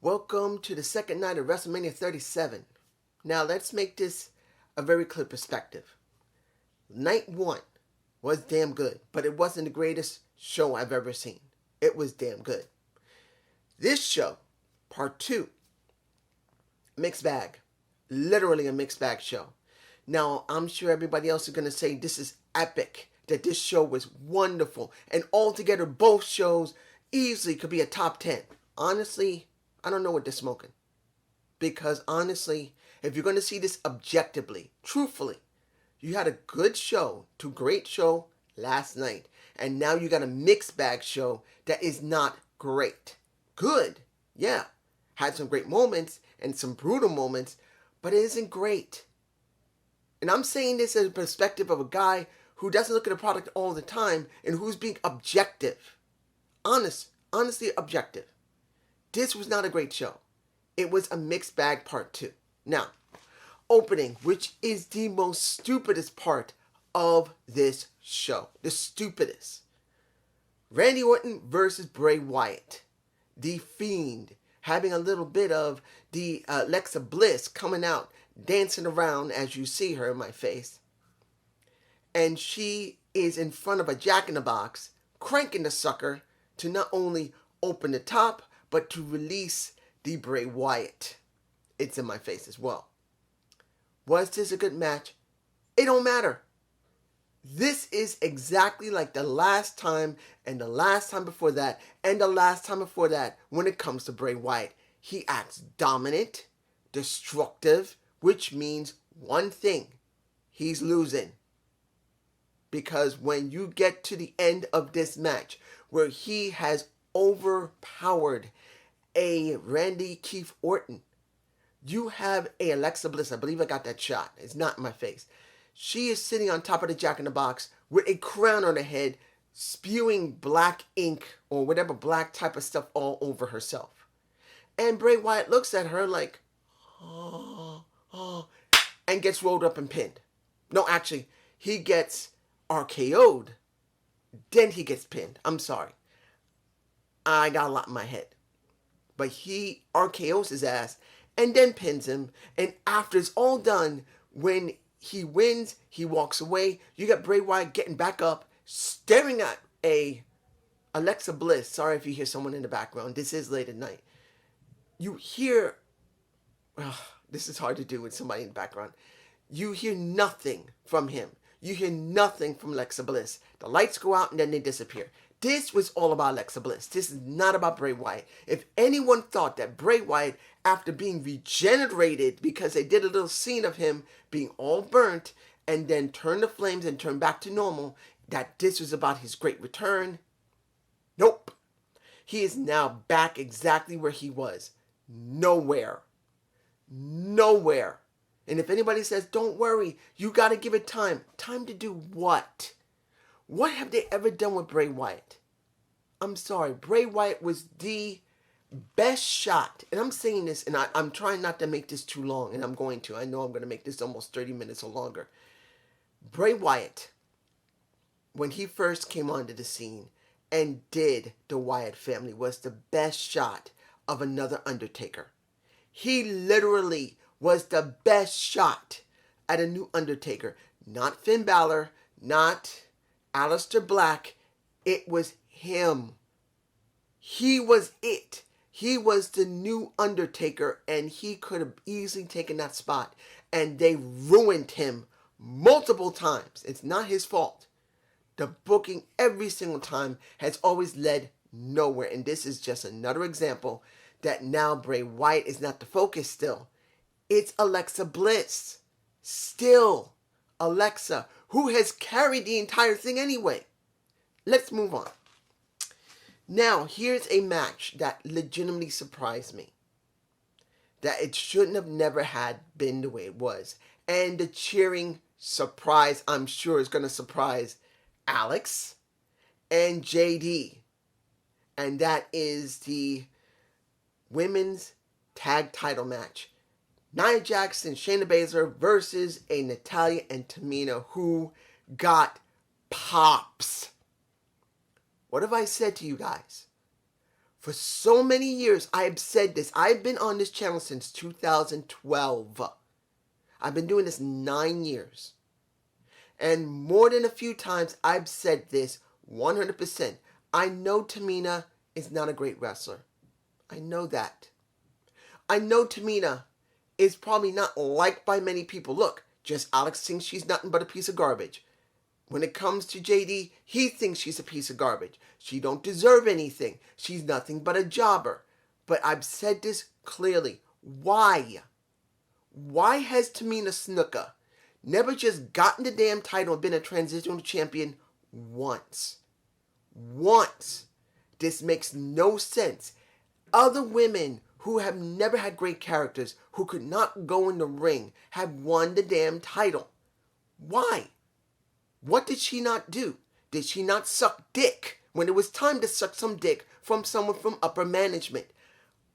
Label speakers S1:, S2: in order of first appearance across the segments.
S1: Welcome to the second night of Wrestlemania 37. Now let's make this a very clear perspective. Night 1 was damn good, but it wasn't the greatest show I've ever seen. It was damn good. This show, part 2, mixed bag. Literally a mixed bag show. Now, I'm sure everybody else is going to say this is epic, that this show was wonderful, and altogether both shows easily could be a top 10. Honestly, I don't know what they're smoking. Because honestly, if you're going to see this objectively, truthfully, you had a good show to great show last night. And now you got a mixed bag show that is not great. Good, yeah. Had some great moments and some brutal moments, but it isn't great. And I'm saying this as a perspective of a guy who doesn't look at a product all the time and who's being objective. Honestly objective. This was not a great show. It was a mixed bag part 2. Now, opening, which is the most stupidest part of this show. The stupidest. Randy Orton versus Bray Wyatt. The Fiend having a little bit of the Alexa Bliss coming out, dancing around as you see her in my face. And she is in front of a jack-in-the-box, cranking the sucker to not only open the top, but to release the Bray Wyatt. It's in my face as well. Was this a good match? It don't matter. This is exactly like the last time and the last time before that and the last time before that when it comes to Bray Wyatt. He acts dominant, destructive, which means one thing. He's losing. Because when you get to the end of this match where he has overpowered a Randy Keith Orton, you have a Alexa Bliss. I believe I got that shot. It's not in my face. She is sitting on top of the jack-in-the-box with a crown on her head, spewing black ink or whatever black type of stuff all over herself. And Bray Wyatt looks at her like, oh, and gets rolled up and pinned. No, actually, he gets RKO'd. Then he gets pinned. I'm sorry. I got a lot in my head. But he RKO's his ass and then pins him. And after it's all done, when he wins, he walks away. You got Bray Wyatt getting back up, staring at a Alexa Bliss. Sorry if you hear someone in the background. This is late at night. You hear, this is hard to do with somebody in the background. You hear nothing from him. You hear nothing from Alexa Bliss. The lights go out and then they disappear. This was all about Alexa Bliss. This is not about Bray Wyatt. If anyone thought that Bray Wyatt, after being regenerated because they did a little scene of him being all burnt and then turn the flames and turn back to normal, that this was about his great return, nope. He is now back exactly where he was. Nowhere. Nowhere. And if anybody says, don't worry, you got to give it time. Time to do what? What have they ever done with Bray Wyatt? I'm sorry. Bray Wyatt was the best shot. And I'm saying this, and I'm trying not to make this too long, and I'm going to. I know I'm going to make this almost 30 minutes or longer. Bray Wyatt, when he first came onto the scene and did the Wyatt family, was the best shot of another Undertaker. He literally was the best shot at a new Undertaker. Not Finn Balor, not Aleister Black. It was him. He was it. He was the new Undertaker, and he could have easily taken that spot. And they ruined him multiple times. It's not his fault. The booking every single time has always led nowhere. And this is just another example that now Bray Wyatt is not the focus still. It's Alexa Bliss. Still Alexa, who has carried the entire thing anyway. Let's move on. Now, here's a match that legitimately surprised me. That it shouldn't have never had been the way it was. And the cheering surprise, I'm sure, is going to surprise Alex and JD. And that is the women's tag title match. Nia Jax and Shayna Baszler versus a Natalya and Tamina who got pops. What have I said to you guys? For so many years, I have said this. I've been on this channel since 2012. I've been doing this 9 years. And more than a few times, I've said this 100%. I know Tamina is not a great wrestler. I know that. I know Tamina is probably not liked by many people. Look, just Alex thinks she's nothing but a piece of garbage. When it comes to JD, he thinks she's a piece of garbage. She don't deserve anything. She's nothing but a jobber. But I've said this clearly. Why? Why has Tamina Snuka never just gotten the damn title and been a transitional champion once? Once. This makes no sense. Other women who have never had great characters, who could not go in the ring, have won the damn title. Why? What did she not do? Did she not suck dick when it was time to suck some dick from someone from upper management?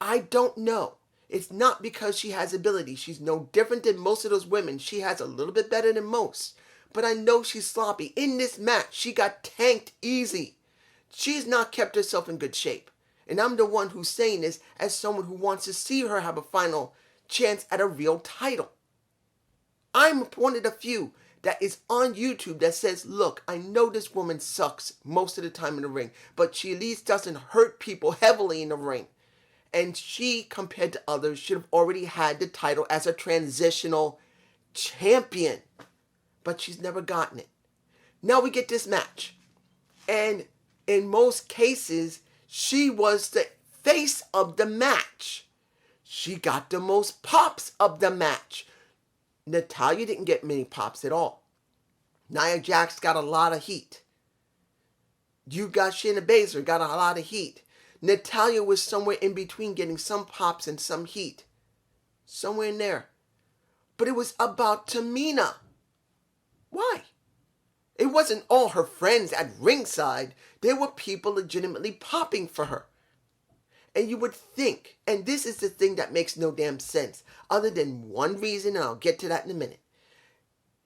S1: I don't know. It's not because she has ability. She's no different than most of those women. She has a little bit better than most. But I know she's sloppy. In this match, she got tanked easy. She's not kept herself in good shape. And I'm the one who's saying this as someone who wants to see her have a final chance at a real title. I'm one of the few that is on YouTube that says, look, I know this woman sucks most of the time in the ring, but she at least doesn't hurt people heavily in the ring. And she, compared to others, should have already had the title as a transitional champion. But she's never gotten it. Now we get this match. And in most cases, she was the face of the match. She got the most pops of the match. Natalya didn't get many pops at all. Nia Jax got a lot of heat. You got Shayna Baszler, got a lot of heat. Natalya was somewhere in between, getting some pops and some heat. Somewhere in there. But it was about Tamina. Why? It wasn't all her friends at ringside. There were people legitimately popping for her. And you would think, and this is the thing that makes no damn sense, other than one reason, and I'll get to that in a minute.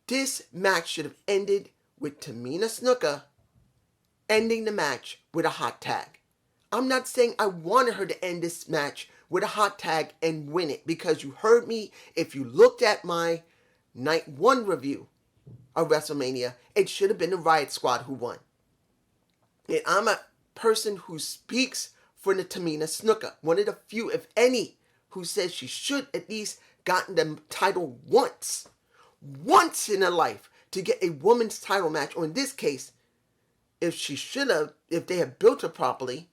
S1: This match should have ended with Tamina Snuka ending the match with a hot tag. I'm not saying I wanted her to end this match with a hot tag and win it, because you heard me. If you looked at my night 1 review of WrestleMania, it should have been the Riot Squad who won. And I'm a person who speaks for the Tamina Snuka, one of the few, if any, who says she should at least gotten the title once in her life, to get a woman's title match, or in this case, if they had built her properly,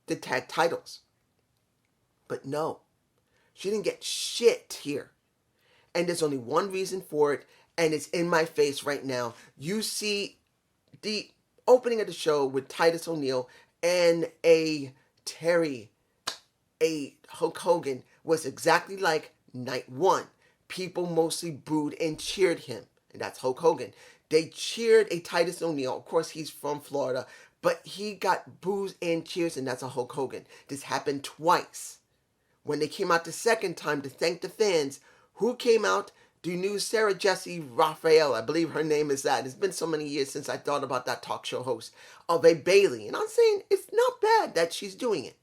S1: the tag titles. But no, she didn't get shit here. And there's only one reason for it, and it's in my face right now. You see the opening of the show with Titus O'Neil and a Hulk Hogan was exactly like night 1. People mostly booed and cheered him, and that's Hulk Hogan. They cheered a Titus O'Neil. Of course, he's from Florida, but he got boos and cheers, and that's a Hulk Hogan. This happened twice. When they came out the second time to thank the fans, who came out? The new Sarah Jesse Raphael, I believe her name is that. It's been so many years since I thought about that talk show host of a Bailey. And I'm saying it's not bad that she's doing it.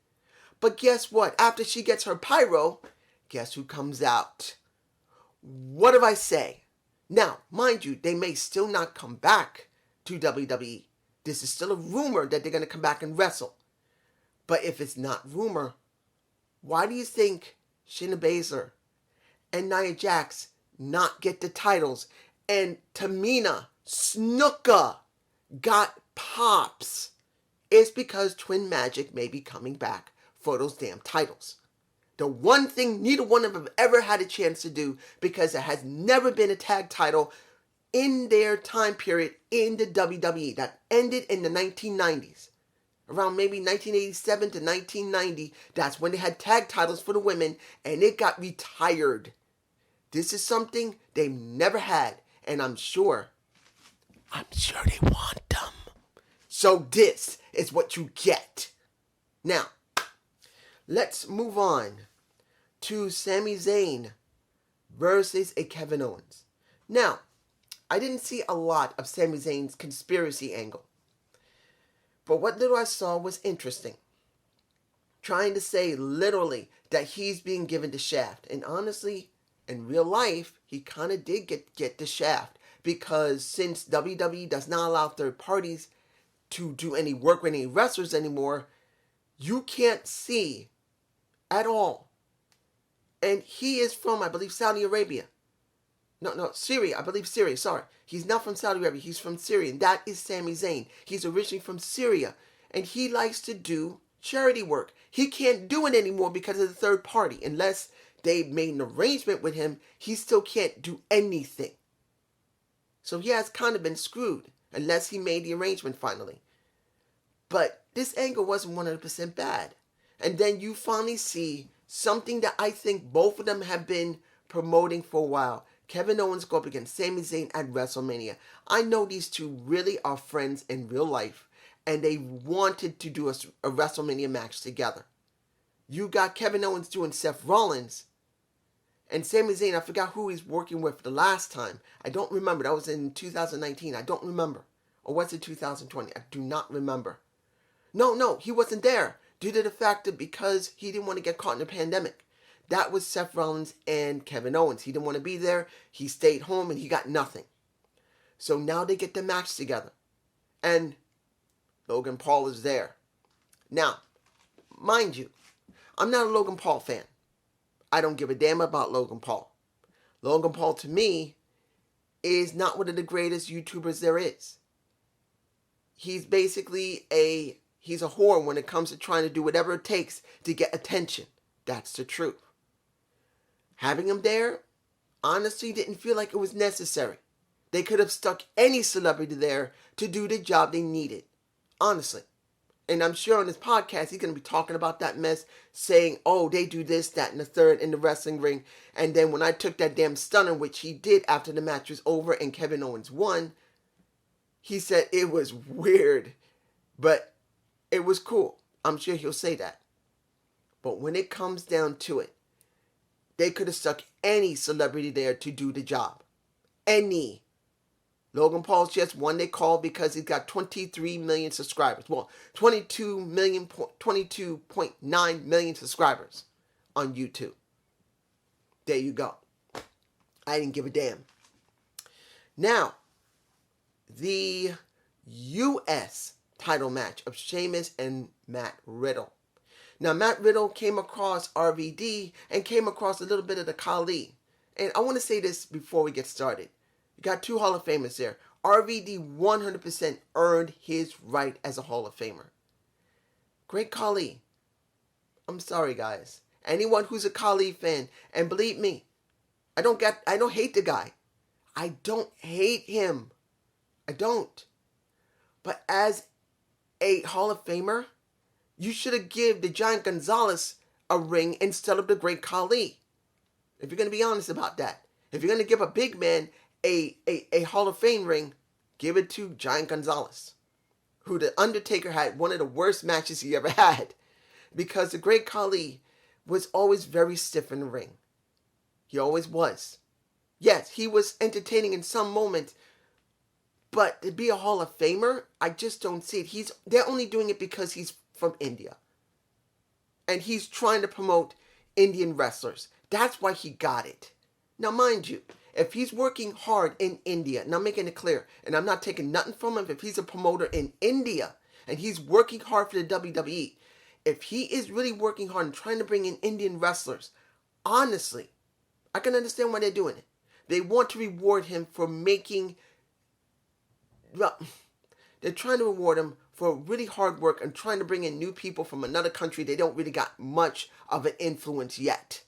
S1: But guess what? After she gets her pyro, guess who comes out? What do I say? Now, mind you, they may still not come back to WWE. This is still a rumor that they're going to come back and wrestle. But if it's not rumor, why do you think Shayna Baszler and Nia Jax not get the titles, and Tamina Snuka got pops? It's because Twin Magic may be coming back for those damn titles. The one thing neither one of them ever had a chance to do, because there has never been a tag title in their time period in the WWE. That ended in the 1990s. Around maybe 1987 to 1990, that's when they had tag titles for the women, and it got retired. This is something they've never had, and I'm sure they want them. So this is what you get. Now, let's move on to Sami Zayn versus a Kevin Owens. Now, I didn't see a lot of Sami Zayn's conspiracy angle, but what little I saw was interesting. trying to say literally that he's being given the shaft. And honestly, in real life, he kind of did get the shaft, because since WWE does not allow third parties to do any work with any wrestlers anymore, you can't see at all. And he is from, I believe, Saudi Arabia. No, Syria. I believe Syria. Sorry. He's not from Saudi Arabia. He's from Syria. And that is Sami Zayn. He's originally from Syria. And he likes to do charity work. He can't do it anymore because of the third party. Unless they made an arrangement with him, he still can't do anything. So he has kind of been screwed, unless he made the arrangement finally. But this angle wasn't 100% bad. And then you finally see something that I think both of them have been promoting for a while. Kevin Owens go up against Sami Zayn at WrestleMania. I know these two really are friends in real life, and they wanted to do a WrestleMania match together. You got Kevin Owens doing Seth Rollins, and Sami Zayn, I forgot who he's working with the last time. I don't remember. That was in 2019. I don't remember. Or was it 2020? I do not remember. No, he wasn't there, due to the fact that because he didn't want to get caught in the pandemic. That was Seth Rollins and Kevin Owens. He didn't want to be there. He stayed home and he got nothing. So now they get the match together. And Logan Paul is there. Now, mind you, I'm not a Logan Paul fan. I don't give a damn about Logan Paul. Logan Paul, to me, is not one of the greatest YouTubers there is. He's basically he's a whore when it comes to trying to do whatever it takes to get attention. That's the truth. Having him there, honestly, didn't feel like it was necessary. They could have stuck any celebrity there to do the job they needed. Honestly. And I'm sure on this podcast, he's going to be talking about that mess, saying, oh, they do this, that, and the third in the wrestling ring. And then when I took that damn stunner, which he did after the match was over and Kevin Owens won, he said it was weird, but it was cool. I'm sure he'll say that. But when it comes down to it, they could have stuck any celebrity there to do the job. Any. Logan Paul's just one they called because he's got 23 million subscribers. Well, 22.9 million subscribers on YouTube. There you go. I didn't give a damn. Now, the U.S. title match of Sheamus and Matt Riddle. Now, Matt Riddle came across RVD and came across a little bit of the Khali. And I want to say this before we get started. You got two Hall of Famers there. RVD 100% earned his right as a Hall of Famer. Great Khali. I'm sorry, guys. Anyone who's a Khali fan, and believe me, I don't hate the guy. I don't hate him. I don't. But as a Hall of Famer, you should have given the Giant Gonzalez a ring instead of the Great Khali. If you're going to be honest about that. If you're going to give a big man a Hall of Fame ring, give it to Giant Gonzalez, who the Undertaker had one of the worst matches he ever had, because the Great Khali was always very stiff in the ring. He always was. Yes, he was entertaining in some moments, but to be a Hall of Famer, I just don't see it. They're only doing it because he's from India. And he's trying to promote Indian wrestlers. That's why he got it. Now, mind you, if he's working hard in India, and I'm making it clear, and I'm not taking nothing from him, if he's a promoter in India, and he's working hard for the WWE, if he is really working hard and trying to bring in Indian wrestlers, honestly, I can understand why they're doing it. They want to reward him for making... Well, they're trying to reward him for really hard work and trying to bring in new people from another country. They don't really got much of an influence yet.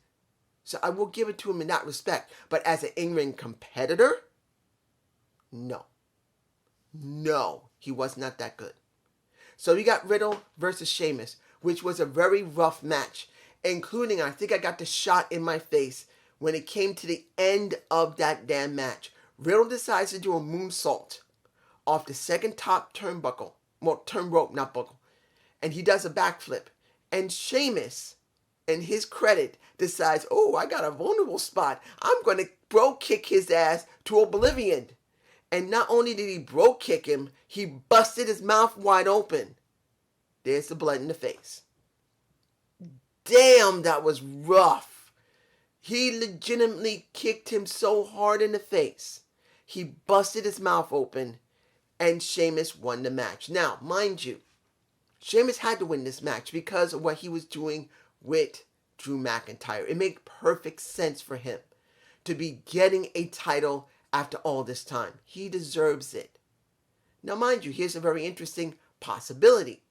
S1: So I will give it to him in that respect. But as an in-ring competitor, no. No, he was not that good. So we got Riddle versus Sheamus, which was a very rough match, including, I think I got the shot in my face when it came to the end of that damn match. Riddle decides to do a moonsault off the second top turnbuckle. Well, turn rope, not buckle. And he does a backflip. And Sheamus, in his credit, decides, oh, I got a vulnerable spot. I'm going to bro kick his ass to oblivion. And not only did he bro kick him, he busted his mouth wide open. There's the blood in the face. damn, that was rough. He legitimately kicked him so hard in the face. He busted his mouth open, and Sheamus won the match. Now, mind you, Sheamus had to win this match because of what he was doing with Drew McIntyre. It made perfect sense for him to be getting a title after all this time. He deserves it. Now, mind you, here's a very interesting possibility.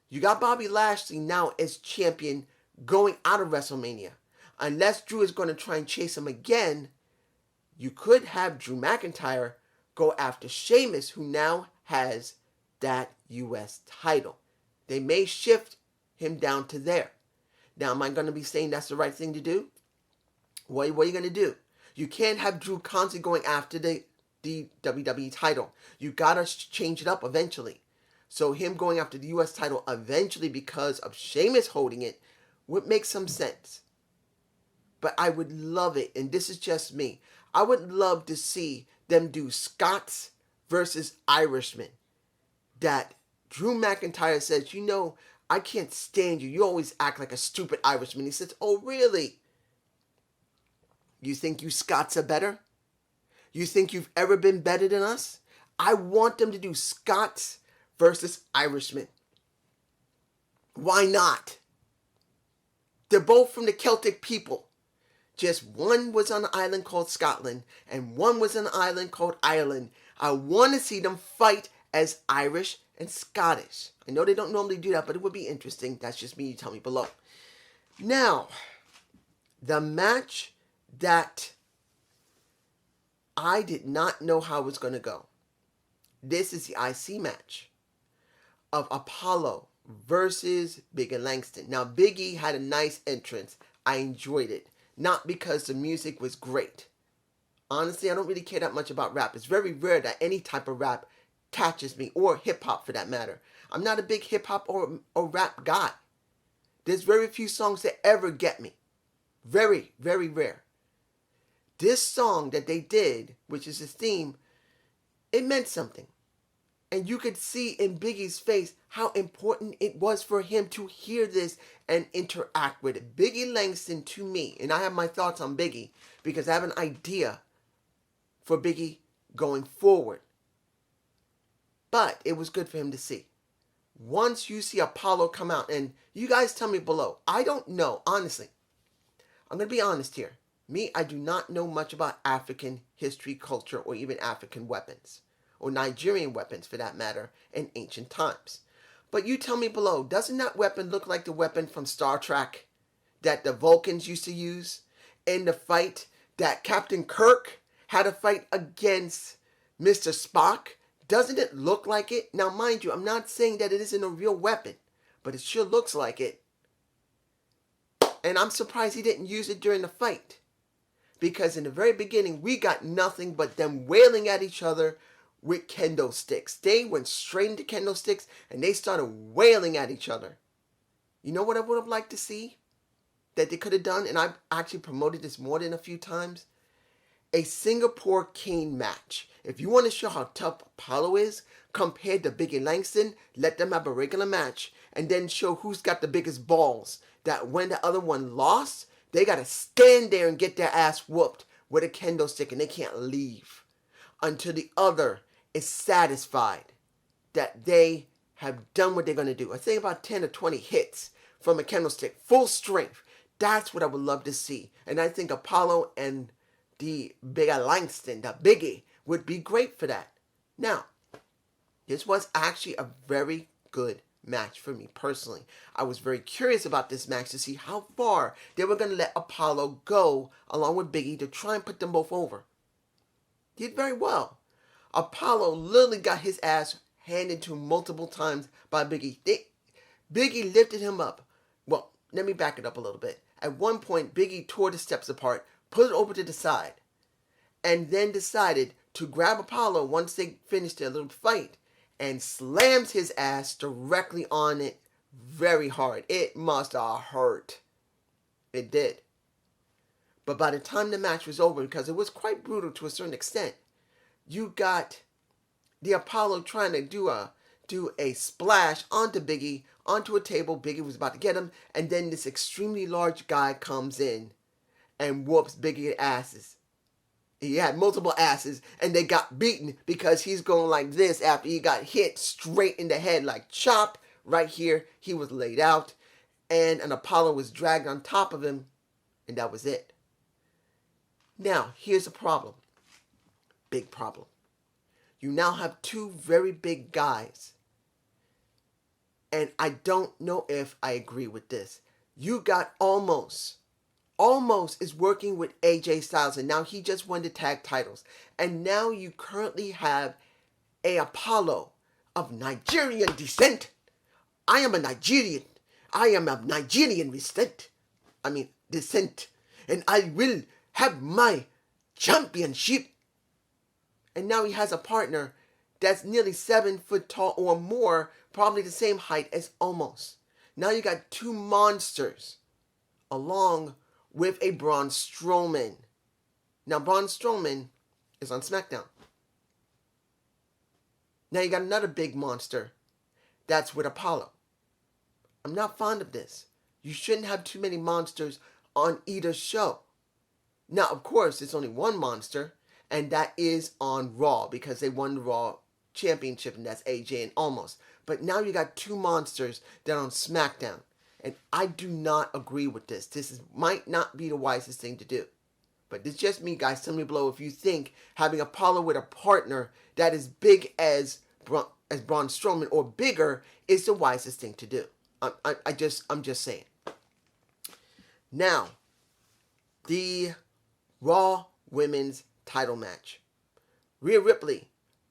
S1: You got Bobby Lashley now as champion going out of WrestleMania. Unless Drew is going to try and chase him again, you could have Drew McIntyre go after Sheamus, who now has that U.S. title. They may shift him down to there. Now, am I going to be saying that's the right thing to do? What are you going to do? You can't have Drew constantly going after the WWE title. You got to change it up eventually. So him going after the U.S. title eventually because of Sheamus holding it would make some sense. But I would love it, and this is just me, I would love to see them do Scots versus Irishmen. That Drew McIntyre says, you know, I can't stand you. You always act like a stupid Irishman. He says, oh, really? You think you Scots are better? You think you've ever been better than us? I want them to do Scots versus Irishmen. Why not? They're both from the Celtic people. Just one was on an island called Scotland and one was on an island called Ireland. I want to see them fight as Irish and Scottish. I know they don't normally do that, but it would be interesting. That's just me. You tell me below. Now, the match that I did not know how it was going to go. This is the IC match of Apollo versus Big E Langston. Now, Big E had a nice entrance. I enjoyed it. Not because the music was great. Honestly, I don't really care that much about rap. It's very rare that any type of rap catches me, or hip-hop for that matter. I'm not a big hip-hop or rap guy. There's very few songs that ever get me. Very, very rare. This song that they did, which is his theme, it meant something. And you could see in Biggie's face how important it was for him to hear this and interact with it. Big E Langston, to me, and I have my thoughts on Biggie because I have an idea for Biggie going forward. But it was good for him to see. Once you see Apollo come out, and you guys tell me below, I don't know, honestly. I'm going to be honest here. Me, I do not know much about African history, culture, or even African weapons. Or Nigerian weapons, for that matter, in ancient times. But you tell me below, doesn't that weapon look like the weapon from Star Trek that the Vulcans used to use in the fight that Captain Kirk had to fight against Mr. Spock? Doesn't it look like it? Now, mind you, I'm not saying that it isn't a real weapon, but it sure looks like it. And I'm surprised he didn't use it during the fight. Because in the very beginning, we got nothing but them wailing at each other with kendo sticks. They went straight into kendo sticks and they started wailing at each other. You know what I would have liked to see that they could have done? And I've actually promoted this more than a few times. A Singapore cane match. If you want to show how tough Apollo is compared to Big E Langston, let them have a regular match and then show who's got the biggest balls. That when the other one lost, they got to stand there and get their ass whooped with a kendo stick and they can't leave until the other is satisfied that they have done what they're going to do. I think about 10 or 20 hits from a kendo stick, full strength. That's what I would love to see. And I think Apollo and the Big E Langston, the Biggie, would be great for that. Now, this was actually a very good match for me personally. I was very curious about this match to see how far they were going to let Apollo go along with Biggie to try and put them both over. Did very well. Apollo literally got his ass handed to him multiple times by Biggie. Biggie lifted him up. Well, let me back it up a little bit. At one point, Biggie tore the steps apart, put it over to the side, and then decided to grab Apollo once they finished their little fight and slams his ass directly on it very hard. It must have hurt. It did. But by the time the match was over, because it was quite brutal to a certain extent, you got the Apollo trying to do a do a splash onto Biggie, onto a table. Biggie was about to get him, and then this extremely large guy comes in and whoops Biggie's asses. He had multiple asses, and they got beaten because he's going like this after he got hit straight in the head, like chop. Right here, he was laid out, and an Apollo was dragged on top of him, and that was it. Now, here's a problem. Big problem. You now have two very big guys, and I don't know if I agree with this. You got Almost is working with AJ Styles, and now he just won the tag titles. And now you currently have a Apollo of Nigerian descent. I am a Nigerian. I am of Nigerian descent. And I will have my championship. And now he has a partner that's nearly 7 foot tall or more, probably the same height as Almost. Now you got two monsters, along with a Braun Strowman. Now Braun Strowman is on SmackDown. Now you got another big monster that's with Apollo. I'm not fond of this. You shouldn't have too many monsters on either show. Now, of course, it's only one monster, and that is on Raw because they won the Raw Championship, and that's AJ and Almost. But now you got two monsters that are on SmackDown. And I do not agree with this. Might not be the wisest thing to do. But it's just me, guys. Tell me below if you think having Apollo with a partner that is big as Braun Strowman or bigger is the wisest thing to do. I'm just saying. Now, the Raw Women's title match. Rhea Ripley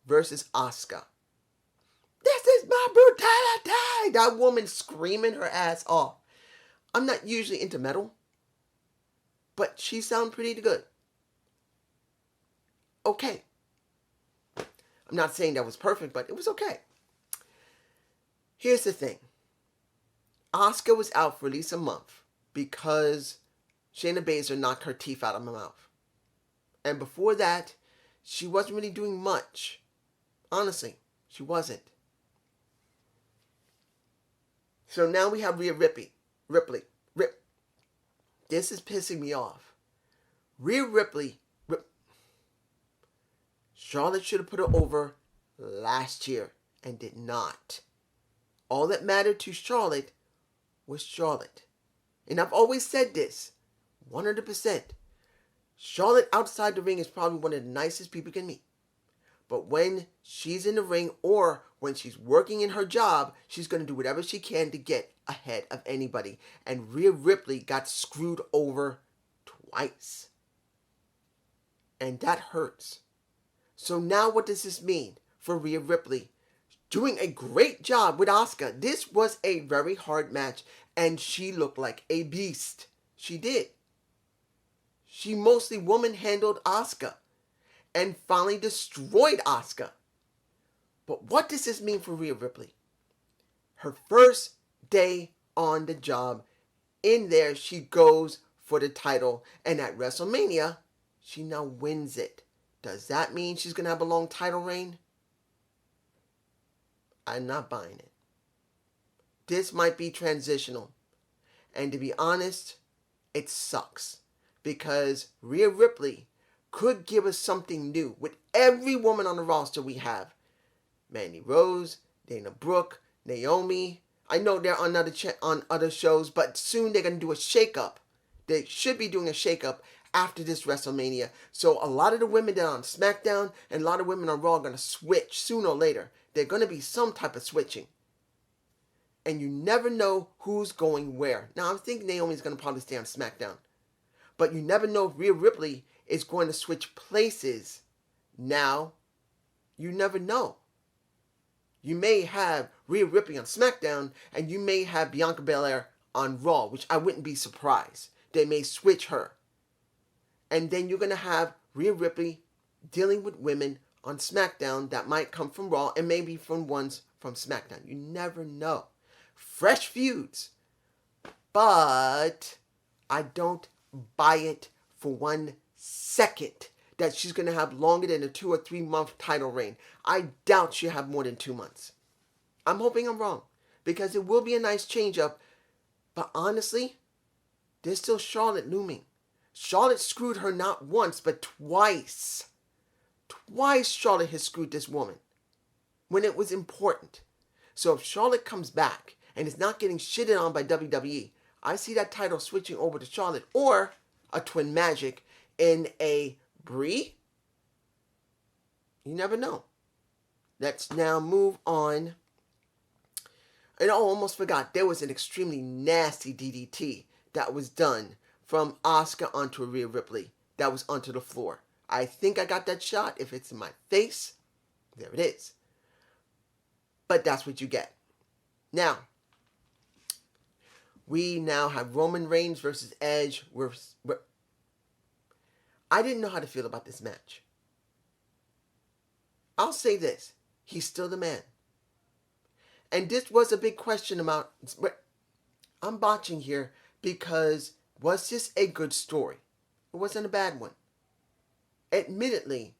S1: versus Asuka. This is my brutality! That woman screaming her ass off. I'm not usually into metal, but she sounded pretty good. Okay. I'm not saying that was perfect, but it was okay. Here's the thing. Asuka was out for at least a month because Shayna Baszler knocked her teeth out of her mouth. And before that, she wasn't really doing much. Honestly, she wasn't. So now we have Rhea Ripley. This is pissing me off. Rhea Ripley. Charlotte should have put her over last year and did not. All that mattered to Charlotte was Charlotte. And I've always said this, 100%. Charlotte outside the ring is probably one of the nicest people you can meet. But when she's in the ring or when she's working in her job, she's going to do whatever she can to get ahead of anybody. And Rhea Ripley got screwed over twice. And that hurts. So now what does this mean for Rhea Ripley? Doing a great job with Asuka. This was a very hard match, and she looked like a beast. She did. She mostly woman-handled Asuka and finally destroyed Asuka. But what does this mean for Rhea Ripley? Her first day on the job, in there she goes for the title, and at WrestleMania, she now wins it. Does that mean she's going to have a long title reign? I'm not buying it. This might be transitional. And to be honest, it sucks. Because Rhea Ripley could give us something new with every woman on the roster we have. Mandy Rose, Dana Brooke, Naomi. I know they're on other shows, but soon they're going to do a shakeup. They should be doing a shakeup after this WrestleMania. So a lot of the women that are on SmackDown and a lot of women on Raw are going to switch sooner or later. There's going to be some type of switching. And you never know who's going where. Now, I think Naomi's going to probably stay on SmackDown. But you never know if Rhea Ripley is going to switch places. Now, you never know. You may have Rhea Ripley on SmackDown, and you may have Bianca Belair on Raw, which I wouldn't be surprised. They may switch her. And then you're going to have Rhea Ripley dealing with women on SmackDown that might come from Raw and maybe from ones from SmackDown. You never know. Fresh feuds. But I don't buy it for 1 second that she's going to have longer than a 2 or 3 month title reign. I doubt she'll have more than 2 months. I'm hoping I'm wrong, because it will be a nice change up. But honestly, there's still Charlotte looming. Charlotte screwed her not once, but twice. Twice Charlotte has screwed this woman when it was important. So if Charlotte comes back and is not getting shitted on by WWE, I see that title switching over to Charlotte or a Twin Magic in a Brie. You never know. Let's now move on. And I almost forgot, there was an extremely nasty DDT that was done from Asuka onto Rhea Ripley. That was onto the floor. I think I got that shot. If it's in my face, there it is. But that's what you get. Now, we now have Roman Reigns versus Edge. I didn't know how to feel about this match. I'll say this. He's still the man. And this was a big question about... I'm botching here because was this a good story? It wasn't a bad one. Admittedly,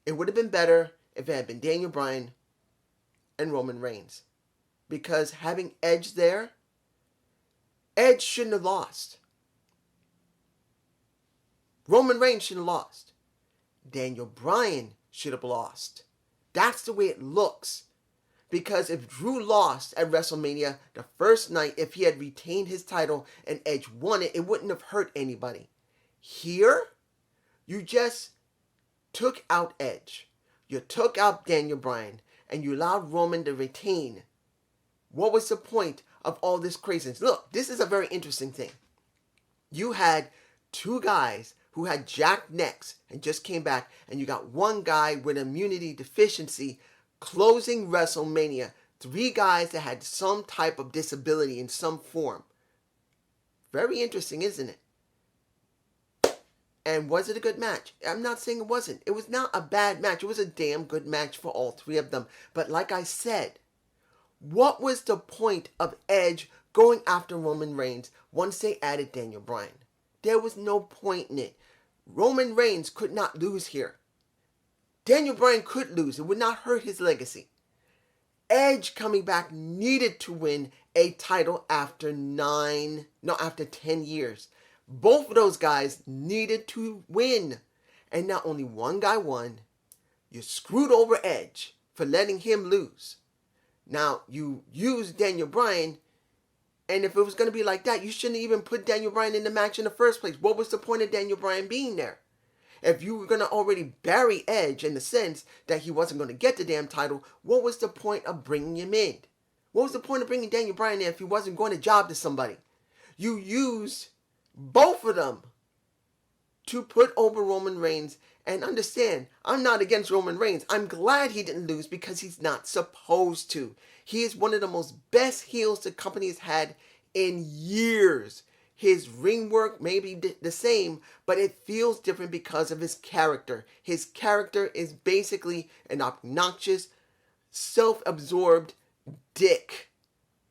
S1: it would have been better if it had been Daniel Bryan and Roman Reigns. Because having Edge there, Edge shouldn't have lost. Roman Reigns shouldn't have lost. Daniel Bryan should have lost. That's the way it looks. Because if Drew lost at WrestleMania the first night, if he had retained his title and Edge won it, it wouldn't have hurt anybody. Here, you just took out Edge. You took out Daniel Bryan. And you allowed Roman to retain. What was the point of all this craziness? Look, this is a very interesting thing. You had two guys who had jacked necks and just came back, and you got one guy with immunity deficiency closing WrestleMania. Three guys that had some type of disability in some form. Very interesting, isn't it? And was it a good match? I'm not saying it wasn't. It was not a bad match. It was a damn good match for all three of them. But like I said, what was the point of Edge going after Roman Reigns once they added Daniel Bryan? There was no point in it. Roman Reigns could not lose here. Daniel Bryan could lose. It would not hurt his legacy. Edge coming back needed to win a title after 10 years. Both of those guys needed to win. And not only one guy won, you screwed over Edge for letting him lose. Now, you used Daniel Bryan, and if it was going to be like that, you shouldn't even put Daniel Bryan in the match in the first place. What was the point of Daniel Bryan being there? If you were going to already bury Edge in the sense that he wasn't going to get the damn title, what was the point of bringing him in? What was the point of bringing Daniel Bryan in if he wasn't going to job to somebody? You used both of them to put over Roman Reigns. And understand, I'm not against Roman Reigns. I'm glad he didn't lose because he's not supposed to. He is one of the most best heels the company has had in years. His ring work may be the same, but it feels different because of his character. His character is basically an obnoxious, self-absorbed dick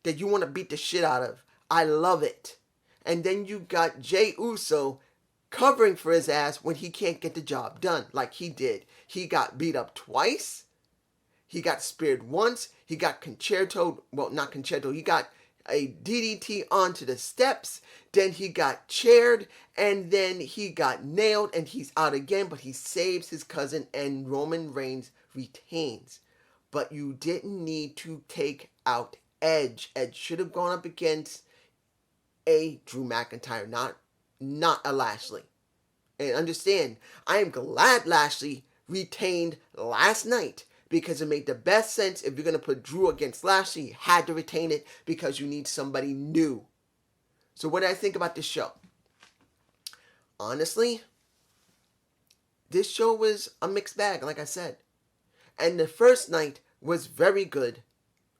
S1: that you want to beat the shit out of. I love it. And then you got Jey Uso covering for his ass when he can't get the job done like he did. He got beat up twice. He got speared once. He got he got a DDT onto the steps. Then he got chaired, and then he got nailed, and he's out again, but he saves his cousin, and Roman Reigns retains. But you didn't need to take out Edge. Edge should have gone up against a Drew McIntyre, not a Lashley. And understand, I am glad Lashley retained last night because it made the best sense. If you're going to put Drew against Lashley, you had to retain it because you need somebody new. So what did I think about this show? Honestly, this show was a mixed bag, like I said. And the first night was very good.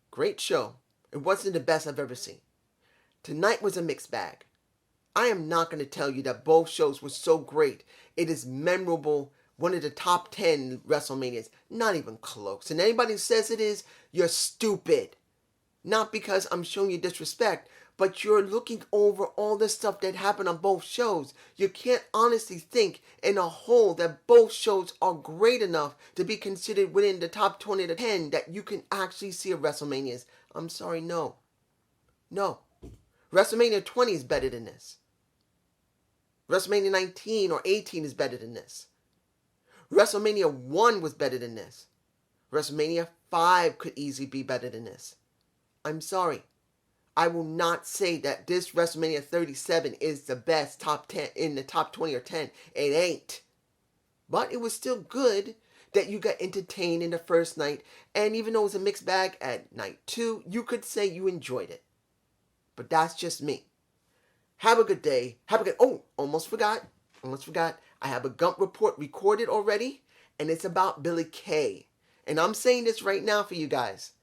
S1: Great show. It wasn't the best I've ever seen. Tonight was a mixed bag. I am not going to tell you that both shows were so great. It is memorable. One of the top 10 WrestleManias. Not even close. And anybody who says it is, you're stupid. Not because I'm showing you disrespect, but you're looking over all the stuff that happened on both shows. You can't honestly think in a whole that both shows are great enough to be considered within the top 20 to 10 that you can actually see a WrestleManias. I'm sorry, no. No. WrestleMania 20 is better than this. WrestleMania 19 or 18 is better than this. WrestleMania 1 was better than this. WrestleMania 5 could easily be better than this. I'm sorry. I will not say that this WrestleMania 37 is the best top 10 in the top 20 or 10. It ain't. But it was still good that you got entertained in the first night. And even though it was a mixed bag at night 2, you could say you enjoyed it. But that's just me. Have a good day. Almost forgot. I have a Gump report recorded already. And it's about Billy Kay. And I'm saying this right now for you guys.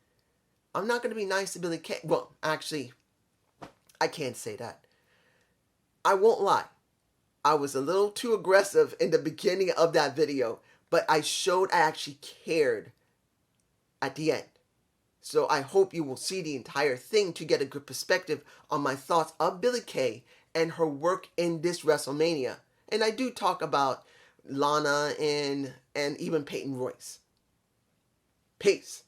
S1: I'm not going to be nice to Billy Kay. Well, actually, I can't say that. I won't lie. I was a little too aggressive in the beginning of that video. But I showed I actually cared at the end. So I hope you will see the entire thing to get a good perspective on my thoughts of Billy Kay and her work in this WrestleMania. And I do talk about Lana and even Peyton Royce. Peace.